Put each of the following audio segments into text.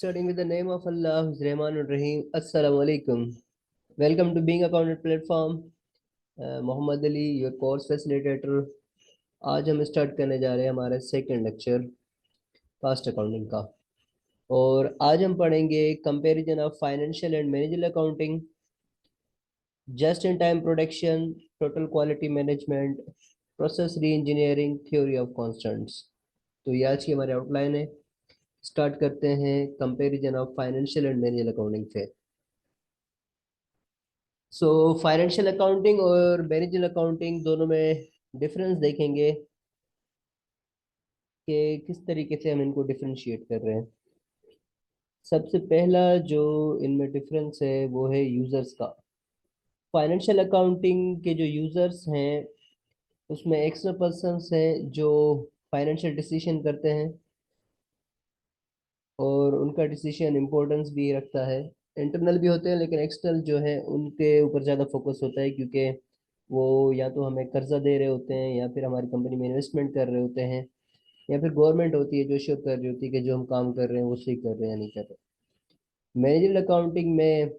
Starting with the name of Allah, who's Rahman Rahim. Assalamu alaikum. Welcome to Being Accountant platform. Mohammad Ali your course facilitator. आज हम start करने जा रहे हैं हमारा सेकंड लेक्चर कास्ट अकाउंटिंग का। और आज हम पढ़ेंगे comparison of financial and managerial accounting, just in time production, total quality management, process re engineering, theory of constants. तो ये आज की हमारी आउटलाइन है। स्टार्ट करते हैं comparison of financial and managerial accounting से। सो फाइनेंशियल अकाउंटिंग और मैनेजरियल अकाउंटिंग दोनों में डिफरेंस देखेंगे कि किस तरीके से हम इनको डिफरेंशिएट कर रहे हैं। सबसे पहला जो इनमें डिफरेंस है वो है यूजर्स का। फाइनेंशियल अकाउंटिंग के जो यूजर्स हैं उसमें एक्सटर्नल पर्सन्स हैं जो फाइनेंशियल डिसीजन करते हैं और उनका डिसीजन इम्पोर्टेंस भी रखता है। इंटरनल भी होते हैं लेकिन एक्सटर्नल जो है उनके ऊपर ज़्यादा फोकस होता है, क्योंकि वो या तो हमें कर्जा दे रहे होते हैं या फिर हमारी कंपनी में इन्वेस्टमेंट कर रहे होते हैं, या फिर गवर्नमेंट होती है जो श्योर कर रही होती है कि जो हम काम कर रहे हैं वो सही कर रहे हैं या नहीं कर रहे। मैनेजरियल अकाउंटिंग में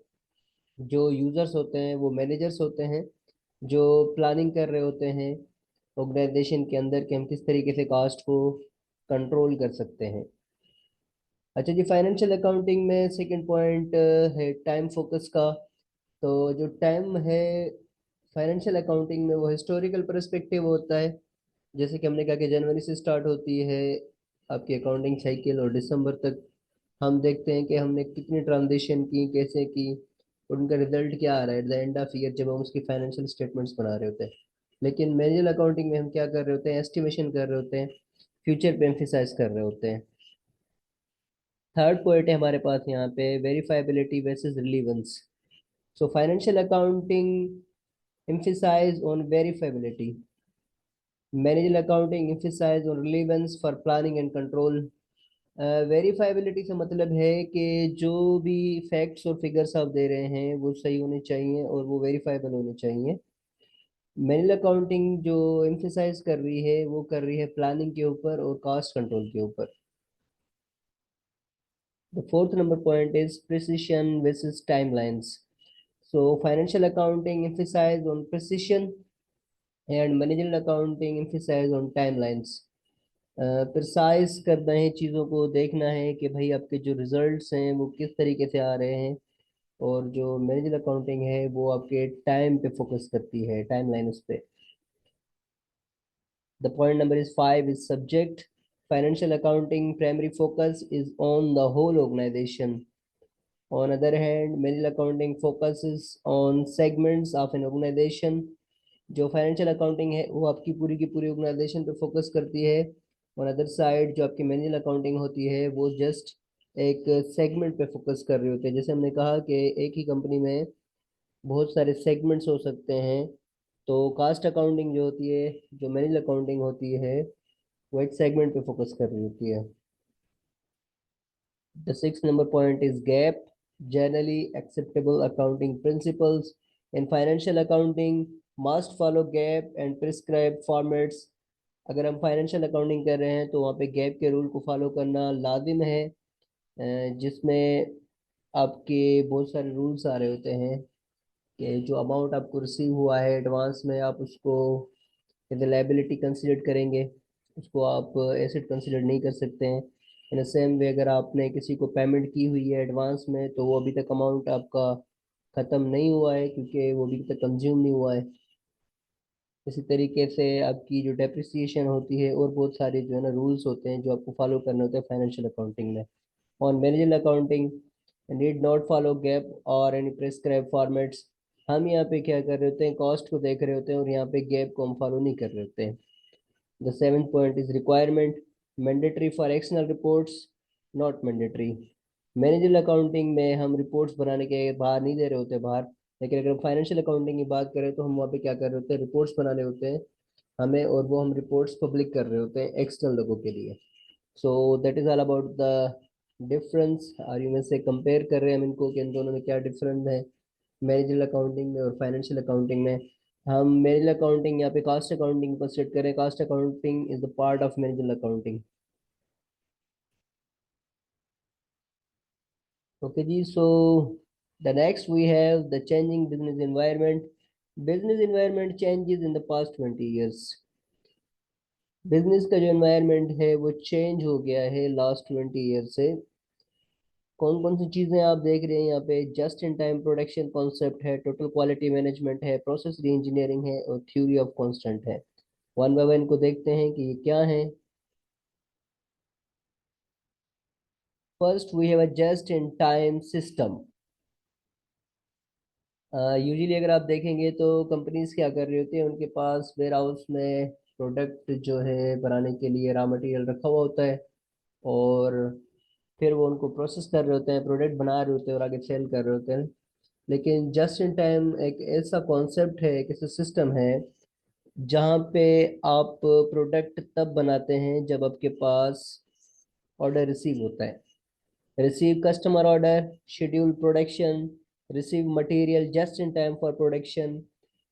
जो यूजर्स होते हैं वो मैनेजर्स होते हैं जो प्लानिंग कर रहे होते हैं ऑर्गेनाइजेशन के अंदर कि हम किस तरीके से कास्ट को कंट्रोल कर सकते हैं। अच्छा जी, फाइनेंशियल अकाउंटिंग में सेकंड पॉइंट है टाइम फोकस का। तो जो टाइम है फाइनेंशियल अकाउंटिंग में वो हिस्टोरिकल पर्सपेक्टिव होता है। जैसे कि हमने कहा कि जनवरी से स्टार्ट होती है आपकी अकाउंटिंग साइकिल और दिसंबर तक हम देखते हैं कि हमने कितनी ट्रांजेक्शन की, कैसे की, और उनका रिजल्ट क्या आ रहा है at the end of year जब हम उसकी फाइनेंशियल स्टेटमेंट्स बना रहे होते हैं। लेकिन मैनुअल अकाउंटिंग में हम क्या कर रहे होते हैं, एस्टिमेशन कर रहे होते हैं, फ्यूचर पे एम्फिसाइज कर रहे होते हैं। थर्ड पॉइंट है हमारे पास यहाँ पे verifiability versus relevance. So financial accounting emphasize on verifiability. Managerial accounting emphasize on relevance for planning and control. Verifiability से मतलब है कि जो भी फैक्ट्स और फिगर्स आप दे रहे हैं वो सही होने चाहिए और वो वेरीफाइबल होने चाहिए। मैनुअल अकाउंटिंग जो एम्फेसाइज कर रही है वो कर रही है प्लानिंग के ऊपर और कॉस्ट कंट्रोल के ऊपर। The fourth number point is precision versus timelines. So financial accounting emphasize on precision and managerial accounting emphasize on timelines. Precise करना है, चीज़ों को देखना है कि भाई आपके जो रिजल्ट्स हैं वो किस तरीके से आ रहे हैं। और जो मैनेजर अकाउंटिंग है वो आपके टाइम पे फोकस करती है, टाइमलाइन उस पे। The point number is 5 is subject. Financial accounting primary focus is on the whole organization. On other hand manager accounting focuses on segments of an organization. जो financial accounting है वो आपकी पूरी की पूरी ऑर्गेनाइजेशन पे फोकस करती है, और अदर साइड जो आपकी मैनुअल अकाउंटिंग होती है वो जस्ट एक सेगमेंट पे फोकस कर रहे होते हैं। जैसे हमने कहा कि एक ही कंपनी में बहुत सारे सेगमेंट्स हो सकते हैं, तो कास्ट अकाउंटिंग जो होती है, जो मैनुअल अकाउंटिंग होती है, वो एक सेगमेंट पे फोकस कर रही होती है। The sixth number point is gap. Generally acceptable accounting principles in financial accounting must follow gap and prescribed formats. अगर हम फाइनेंशियल अकाउंटिंग कर रहे हैं तो वहाँ पे गैप के रूल को फॉलो करना लाजिम है, जिसमें आपके बहुत सारे रूल्स आ रहे होते हैं कि जो अमाउंट आपको रिसीव हुआ है एडवांस में आप उसको एज लाइबिलिटी कंसिडर करेंगे, उसको आप एसेट कंसिडर नहीं कर सकते हैं। इन द सेम वे अगर आपने किसी को पेमेंट की हुई है एडवांस में तो वो अभी तक अमाउंट आपका ख़त्म नहीं हुआ है क्योंकि वो अभी तक कंज्यूम नहीं हुआ है। इसी तरीके से आपकी जो डेप्रिसिएशन होती है और बहुत सारे जो है ना रूल्स होते हैं जो आपको फॉलो करने होते हैं फाइनेंशियल अकाउंटिंग में। On managerial accounting need not follow gap और एनी प्रेस्क्राइब फॉर्मेट्स। हम यहाँ पे क्या कर रहे होते हैं, कॉस्ट को देख रहे होते हैं और यहाँ पे गैप को हम फॉलो नहीं कर रहे होते हैं। The seventh point is requirement mandatory for external reports, not mandatory. Managerial accounting में हम रिपोर्ट्स बनाने के बाहर नहीं दे रहे होते बाहर, लेकिन अगर हम फाइनेंशियल अकाउंटिंग की बात करें तो हम वहाँ पे क्या कर रहे होते हैं, रिपोर्ट्स बनाने होते हैं हमें, और वो हम रिपोर्ट्स पब्लिक कर रहे होते हैं एक्सटर्नल लोगों के लिए। So that is all about the difference. और यूँ से कंपेयर कर रहे हैं हम इनको कि इन दोनों में क्या डिफरेंस है मैनेजरियल अकाउंटिंग में और फाइनेंशियल अकाउंटिंग में। हम मैनेजरियल अकाउंटिंग यहाँ पे कास्ट अकाउंटिंग पर सेट करें, cost accounting is the part of managerial accounting. Okay जी, so the next we have the changing business environment. Business environment changes in the past 20 years। Business का जो environment है वो change हो गया है लास्ट 20 ईयर से। कौन कौन सी चीज़ें आप देख रहे हैं यहाँ पे? Just in time production concept है, टोटल क्वालिटी मैनेजमेंट है, प्रोसेस री इंजीनियरिंग है और थ्योरी ऑफ कांस्टेंट है। वन बाय वन को देखते हैं कि ये क्या है। First we have a just in time system. Usually अगर आप देखेंगे तो कंपनीज क्या कर रही होती है, उनके पास वेयर हाउस में प्रोडक्ट जो है बनाने के लिए रॉ मटेरियल रखा हुआ होता है, और फिर वो उनको प्रोसेस कर रहे होते हैं, प्रोडक्ट बना रहे होते हैं और आगे सेल कर रहे होते हैं। लेकिन जस्ट इन टाइम एक ऐसा कॉन्सेप्ट है, एक ऐसा सिस्टम है जहाँ पे आप प्रोडक्ट तब बनाते हैं जब आपके पास ऑर्डर रिसीव होता है। Receive customer order, schedule production, receive material just in time for production,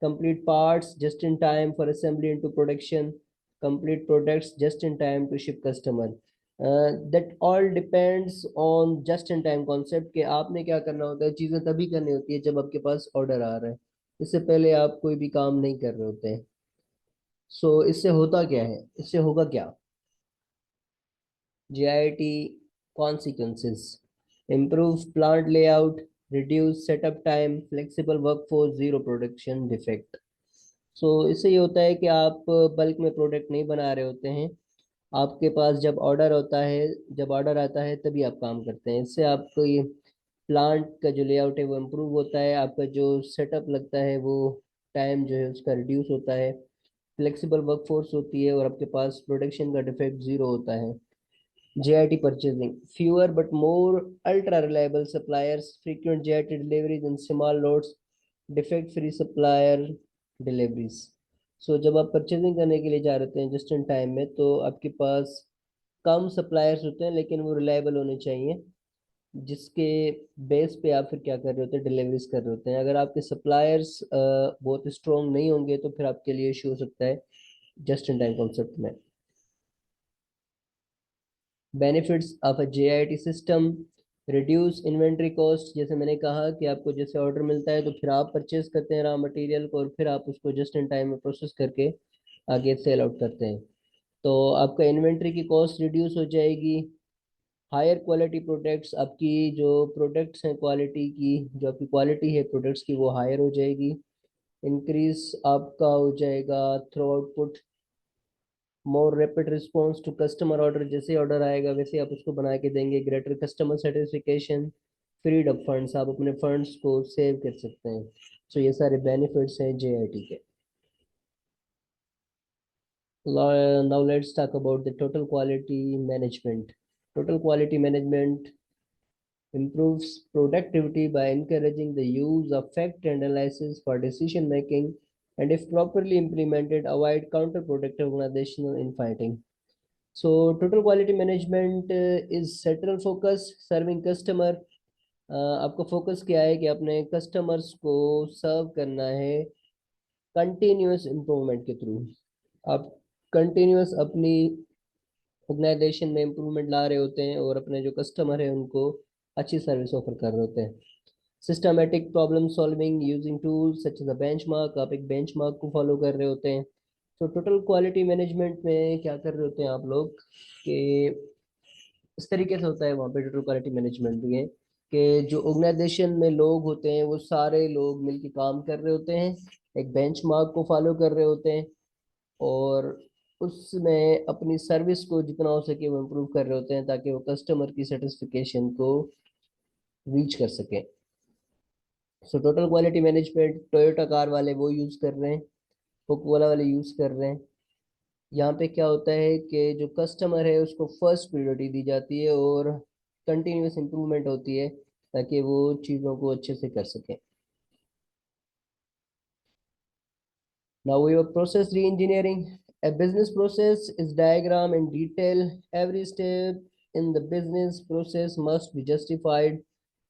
complete parts just in time for assembly into production, complete products just in time to ship customer. That all depends on just in time concept के आपने क्या करना होता है, चीज़ें तभी करनी होती है जब आपके पास ऑर्डर आ रहा है। इससे पहले आप कोई भी काम नहीं कर रहे होते हैं। सो इससे होता क्या है, इससे होगा क्या? JIT consequences: improve plant layout, reduce setup time, flexible workforce, zero production defect। सो इससे ये होता है कि आप बल्क में प्रोडक्ट नहीं बना रहे होते हैं। आपके पास जब ऑर्डर होता है, जब ऑर्डर आता है तभी आप काम करते हैं। इससे आपको ये प्लांट का जो लेआउट है वो इम्प्रूव होता है, आपका जो सेटअप लगता है वो टाइम जो है उसका रिड्यूस होता है, फ्लेक्सिबल वर्कफोर्स होती है और आपके पास प्रोडक्शन का डिफेक्ट ज़ीरो होता है। JIT purchasing: fewer but more ultra reliable suppliers, frequent JIT deliveries in small lots, defect free supplier deliveries। सो जब आप परचेजिंग करने के लिए जा रहे हैं जस्ट इन टाइम में, तो आपके पास कम सप्लायर्स होते हैं लेकिन वो रिलायबल होने चाहिए, जिसके बेस पे आप फिर क्या कर रहे होते हैं, डिलीवरीज कर रहे होते हैं। अगर आपके सप्लायर्स बहुत स्ट्रॉन्ग नहीं होंगे तो फिर आपके लिए इशू हो सकता है जस्ट इन टाइम कॉन्सेप्ट में। Benefits of a JIT system: reduce inventory cost. जैसे मैंने कहा कि आपको जैसे ऑर्डर मिलता है तो फिर आप परचेज करते हैं रॉ मटेरियल को और फिर आप उसको जस्ट इन टाइम में प्रोसेस करके आगे सेल आउट करते हैं, तो आपका इन्वेंट्री की कॉस्ट रिड्यूस हो जाएगी। हायर क्वालिटी प्रोडक्ट्स: आपकी जो प्रोडक्ट्स हैं क्वालिटी की, जो आपकी क्वालिटी है प्रोडक्ट्स की वो हायर हो जाएगी। इंक्रीज आपका हो जाएगा throughput. More rapid response to customer order: जैसे ऑर्डर आएगा वैसे आप उसको बना के देंगे। Greater customer satisfaction. Freed up funds: आप अपने फंड्स को सेव कर सकते हैं। सो ये सारे बेनिफिट्स हैं JIT के। Now let's talk about the total quality management. Total quality management improves productivity by encouraging the use of fact analysis for decision making, and if properly implemented avoid counterproductive organizational infighting. So total quality management is central focus serving customer। आपका focus क्या है कि अपने customers को सर्व करना है continuous improvement के through. आप कंटिन्यूस अपनी ऑर्गेनाइजेशन में इम्प्रूवमेंट ला रहे होते हैं और अपने जो कस्टमर है उनको अच्छी सर्विस ऑफर कर रहे होते हैं। Systematic problem solving using tools such as a benchmark: आप एक बेंचमार्क को फॉलो कर रहे होते हैं। तो टोटल क्वालिटी मैनेजमेंट में क्या कर रहे होते हैं आप लोग कि इस तरीके से होता है वहाँ पे टोटल क्वालिटी मैनेजमेंट भी है कि जो ऑर्गेनाइजेशन में लोग होते हैं वो सारे लोग मिलकर काम कर रहे होते हैं, एक बेंचमार्क को फॉलो कर रहे होते हैं और उसमें अपनी सर्विस को जितना हो सके वो इम्प्रूव कर रहे होते हैं ताकि वो कस्टमर की सेटिस्फिकेशन को रीच कर सकें। So total quality management Toyota car वाले वो यूज़ कर रहे हैं, कोकोला वाले यूज़ कर रहे हैं। यहाँ पे क्या होता है कि जो कस्टमर है उसको फर्स्ट प्रायोरिटी दी जाती है और कंटिन्यूस इम्प्रूवमेंट होती है ताकि वो चीज़ों को अच्छे से कर सकें। Now we have process re-engineering. A business process is diagram in detail. Every step in the business process must be justified.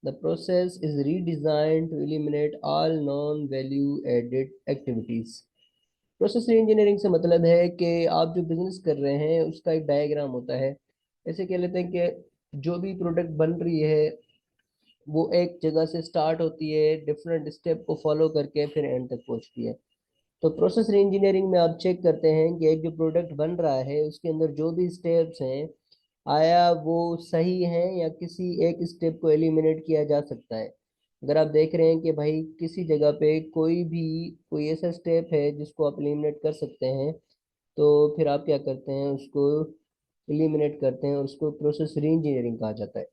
The process is redesigned to eliminate all non-value added activities. Process engineering से मतलब है कि आप जो business कर रहे हैं उसका एक डायग्राम होता है। ऐसे कह लेते हैं कि जो भी प्रोडक्ट बन रही है वो एक जगह से स्टार्ट होती है, डिफरेंट स्टेप को फॉलो करके फिर एंड तक पहुंचती है। तो प्रोसेस री इंजीनियरिंग में आप चेक करते हैं कि एक जो प्रोडक्ट बन रहा है उसके अंदर जो भी स्टेप्स हैं, आया वो सही है या किसी एक स्टेप को एलिमिनेट किया जा सकता है। अगर आप देख रहे हैं कि भाई किसी जगह पे कोई ऐसा स्टेप है जिसको आप एलिमिनेट कर सकते हैं, तो फिर आप क्या करते हैं, उसको एलिमिनेट करते हैं और उसको प्रोसेस री इंजीनियरिंग कहा जाता है।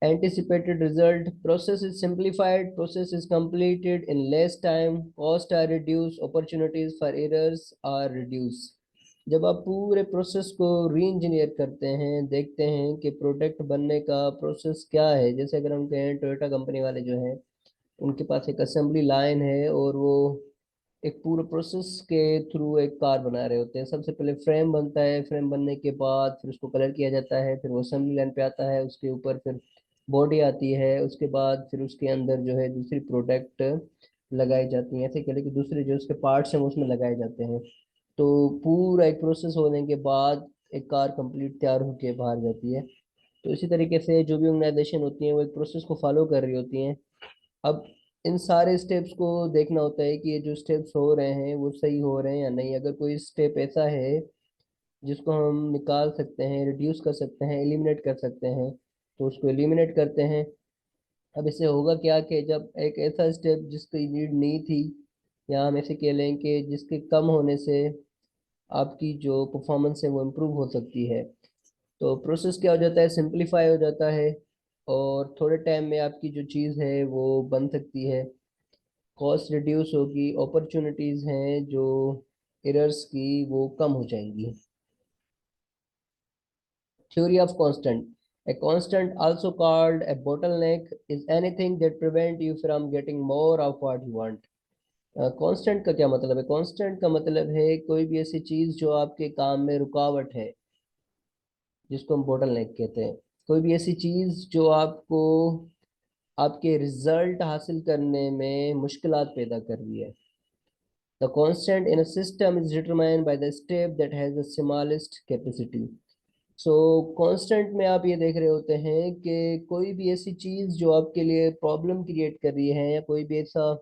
Anticipated result: process is simplified, process is completed in less time, cost are reduced, opportunities for errors are reduced। जब आप पूरे प्रोसेस को री इंजीनियर करते हैं, देखते हैं कि प्रोडक्ट बनने का प्रोसेस क्या है। जैसे अगर हम कहें टोयोटा कंपनी वाले जो हैं, उनके पास एक असेंबली लाइन है और वो एक पूरे प्रोसेस के थ्रू एक कार बना रहे होते हैं। सबसे पहले फ्रेम बनता है, फ्रेम बनने के बाद फिर उसको कलर किया जाता है, फिर वो असेंबली लाइन पे आता है, उसके ऊपर फिर बॉडी आती है, उसके बाद फिर उसके अंदर जो है दूसरी प्रोडक्ट लगाई जाती हैं। ऐसे कह लें कि दूसरे जो उसके पार्ट्स हैं वो उसमें लगाए जाते हैं। तो पूरा एक प्रोसेस होने के बाद एक कार कंप्लीट तैयार होकर बाहर जाती है। तो इसी तरीके से जो भी ऑर्गेनाइजेशन होती है वो एक प्रोसेस को फॉलो कर रही होती हैं। अब इन सारे स्टेप्स को देखना होता है कि ये जो स्टेप्स हो रहे हैं वो सही हो रहे हैं या नहीं। अगर कोई स्टेप ऐसा है जिसको हम निकाल सकते हैं, रिड्यूस कर सकते हैं, एलिमिनेट कर सकते हैं, तो उसको एलिमिनेट करते हैं। अब इससे होगा क्या कि जब एक ऐसा स्टेप जिसकी नीड नहीं थी, या हम ऐसे कह लें कि जिसके कम होने से आपकी जो परफॉर्मेंस है वो इम्प्रूव हो सकती है, तो प्रोसेस क्या हो जाता है, सिंपलीफाई हो जाता है और थोड़े टाइम में आपकी जो चीज़ है वो बन सकती है। कॉस्ट रिड्यूस होगी, अपॉर्चुनिटीज़ हैं जो एरर्स की वो कम हो जाएंगी। Theory of constant: a constant, also called a bottleneck, is anything that prevent you from getting more of what you want। Constant का क्या मतलब है? कांस्टेंट का मतलब है कोई भी ऐसी चीज जो आपके काम में रुकावट है, जिसको हम बोटल नेक कहते हैं। कोई भी ऐसी चीज जो आपको आपके रिजल्ट हासिल करने में मुश्किलात पैदा कर रही है। The constant in a system is determined by the step that has the smallest capacity. So constant में आप ये देख रहे होते हैं कि कोई भी ऐसी चीज जो आपके लिए प्रॉब्लम क्रिएट कर रही है, या कोई भी ऐसा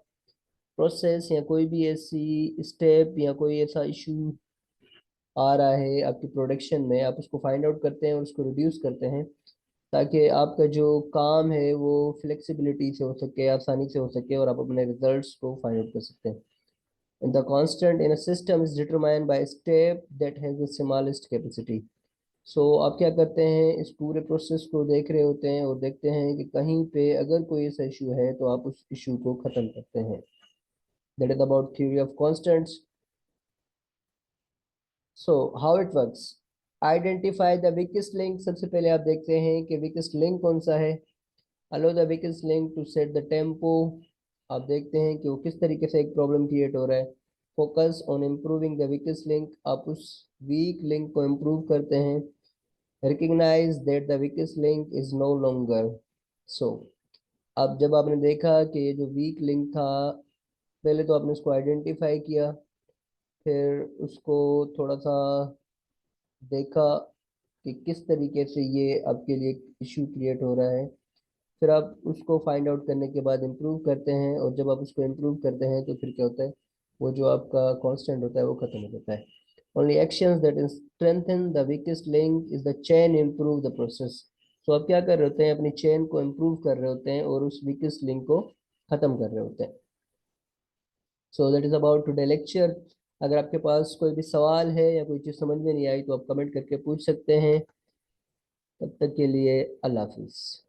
प्रोसेस या कोई भी ऐसी स्टेप या कोई ऐसा इशू आ रहा है आपकी प्रोडक्शन में, आप उसको फाइंड आउट करते हैं और उसको रिड्यूस करते हैं, ताकि आपका जो काम है वो फ्लेक्सिबिलिटी से हो सके, आसानी से हो सके और आप अपने रिजल्ट्स को फाइंड आउट कर सकते हैं। And the constant in a system is determined by a step that has the smallest capacity। सो आप क्या करते हैं, इस पूरे प्रोसेस को देख रहे होते हैं और देखते हैं कि कहीं पे अगर कोई ऐसा इशू है तो आप उस इशू को ख़त्म करते हैं। That is about theory of constants. So how it works: identify the weakest link. सबसे पहले आप देखते हैं कि वीकेस्ट लिंक कौन सा है। Allow the weakest link to set the tempo. आप देखते हैं कि वो किस तरीके से एक प्रॉब्लम क्रिएट हो रहा है। Focus on improving the weakest link. आप उस वीक लिंक को इम्प्रूव करते हैं। Recognize that the weakest link is no longer. So अब जब आपने देखा कि ये जो वीक लिंक था, पहले तो आपने उसको आइडेंटिफाई किया, फिर उसको थोड़ा सा देखा कि किस तरीके से ये आपके लिए इशू क्रिएट हो रहा है। फिर आप उसको फाइंड आउट करने के बाद इम्प्रूव करते हैं, और जब आप उसको इम्प्रूव करते हैं तो फिर क्या होता है, वो जो आपका कांस्टेंट होता है वो खत्म हो जाता है। Only actions that strengthen the weakest link is the chain improve the process. तो आप क्या कर रहे होते हैं, अपनी चेन को इम्प्रूव कर रहे होते हैं और उस वीकेस्ट लिंक को खत्म कर रहे होते हैं। So that is about today lecture. अगर आपके पास कोई भी सवाल है या कोई चीज़ समझ में नहीं आई तो आप कमेंट करके पूछ सकते हैं। तब तक के लिए अल्लाह हाफिज़।